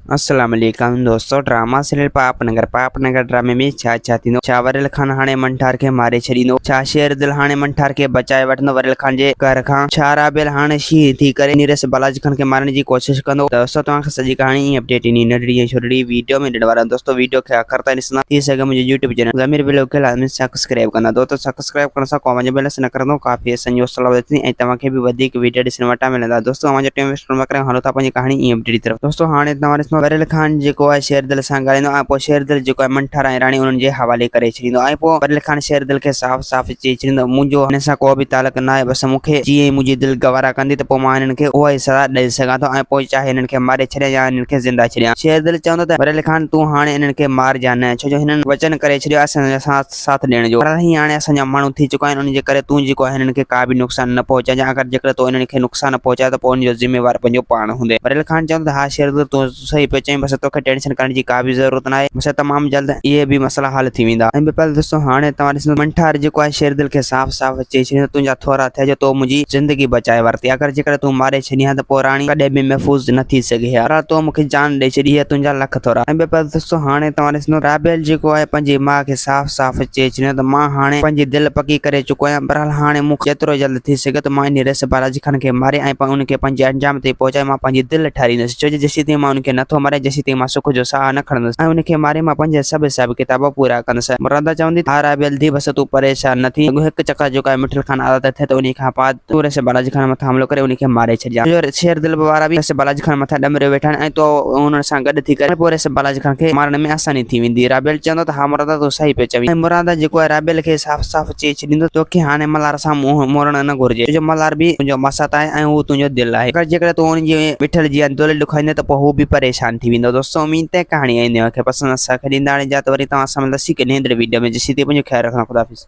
अस्सलाम वालेकुम दोस्तों। ड्रामा सीरियल पापनगर ड्रामे में छा थींदो। छा वरियल खान हाणे मंठार के मारे छॾींदो? छा शेर दिल हाणे मंठार के बचाए वठंदो वरियल खान जे घर खां? छा राबेल हाणे शींहं थी करे नीरस बालाजी खान के मारण जी कोशिश कंदो? दोस्तों तव्हांखे सॼी कहाणी अपडेट इन नंढड़ी ऐं छोटी वीडियो में ॾियण वारा आहियूं। दोस्तों वीडियो खे आख़िर ताईं ॾिसंदा थी सघे मुंहिंजे यूट्यूब चैनल ज़मीर बिलो खे लाज़मी सब्सक्राइब कंदा। दोस्तों सब्सक्राइब करण सां को वञे बेलस न करंदो काफ़ी असांजो सलाह थी ऐं तव्हांखे बि वधीक वीडियो ॾिसण वटा मिलंदा। दोस्तों हमारे टाइम वेस्ट न करे हलो था पंहिंजी कहाणी ई अपडेट की तरफ। दोस्तों हाणे तव्हां ॾिसंदो वरियल खान जेको आहे शेर दिल सां ॻाल्हाईंदो ऐं पोइ शेर दिल जेको आहे मंठार ऐं राणी उन्हनि जे हवाले करे छॾींदो ऐं पोइ वरियल खान शेर दिल खे साफ़ साफ़ चई छॾींदो मुंहिंजो हिन सां को बि तालुक न आहे। बसि मूंखे जीअं ई मुंहिंजी दिलि गवारा कंदी त पोइ मां हिननि खे उहा ई सज़ा ॾेई सघां थो ऐं पोइ चाहे हिननि खे मारे छॾियां या हिननि खे ज़िंदा छॾियां। शेर दिल चवंदो त वरियल खान तूं हाणे हिननि खे मारजां न, छो जो हिननि वचन करे छॾियो आहे असांजे साथ ॾियण जो। पर हीअं हाणे असांजा माण्हू थी चुका आहिनि, उन जे करे तूं जेको आहे हिननि खे का बि नुक़सान न पहुचाइजां। अगरि जेकर तूं हिननि खे नुक़सान पहुचाए त पोइ हुनजो ज़िम्मेवार पंहिंजो पाण हूंदे। वरियल खान चवंदो त हा शेर दिल तूं सही पियो चईं, बसि तोखे टेंशन करण जी का बि ज़रूरत न आहे। बसि तमामु जल्द इहे बि मसला हल थी वेंदा। ऐं ॿिए दोस्तों हाणे तव्हां ॾिसंदो मंठार जेको आहे शेर दिल खे साफ़ साफ़ चई छॾींदो तुंहिंजा थोरा थिया जो तो मुंहिंजी ज़िंदगी बचाए वरिती। अगरि जेकर तूं मारे छॾीं त पोइ राणी कॾहिं बि महफ़ूज़ न थी सघे है। पर तो मूंखे जान ॾेई छॾी है, तुंहिंजा लख थोरा। ऐं ॿिए दोस्तों हाणे तव्हां ॾिसंदो राबेल जेको आहे पंहिंजी माउ खे साफ़ साफ़ चई छॾींदो त मां हाणे पंहिंजी दिलि पकी करे चुको आहियां। बहरहाल हाणे मूंखे जेतिरो जल्द थी सघे त मां इन रेस बालाजी खान खे मारे ऐं उनखे पंहिंजे अंजाम ते पहुचाए मां पंहिंजी दिलि ठारींदुसि। छो जो जेसीं ताईं मां उनखे नथो मारे जेसीं ताईं मां सुख जो साह न खणंदुसि ऐं उनखे मारे मां पंहिंजे सभु हिसाब किताब पूरा कंदुसि। मुरादा चवंदी हा राबेल थी बसि तूं परेशान न थी। हिकु चक्कर जेको आहे मिठल खान आदत थिए त उन खां बाद तूं रेस बालाजी खान मथां हमलो करे उनखे मारे छॾिजां। शेर दिल वारा बि रेस बालाजी खान मथां ॾमरे वेठा आहिनि ऐं तो उन्हनि सां गॾु थी करे पोइ रेस बालाजी खान खे मारण में आसानी थी वेंदी। राबेल चवंदो त हा मुरादा तूं सही पियो चवीं। ऐं मुरादा जेको आहे राबेल खे साफ़ साफ़ चई छॾींदो तोखे हाणे मल्हार सां मुंहुं मोड़ण न घुरिजे, छो जो मल्हार बि तुंहिंजो मसत आहे ऐं हू तुंहिंजो दिलि आहे। अगरि जेकर तूं उनजी मिठल जी दिलि ॾुखाईंदे त पोइ हू बि परेशान थी वेंदो। दोस्तों उमीद है कहाणी खे पसंदि असांखे ॾींदा हाणे जा त वरी तव्हां सां मिलंदासीं कॾहिं वीडियो में। जेसीं ताईं पंहिंजो ख़्यालु रखना। खुदा हाफ़िज़।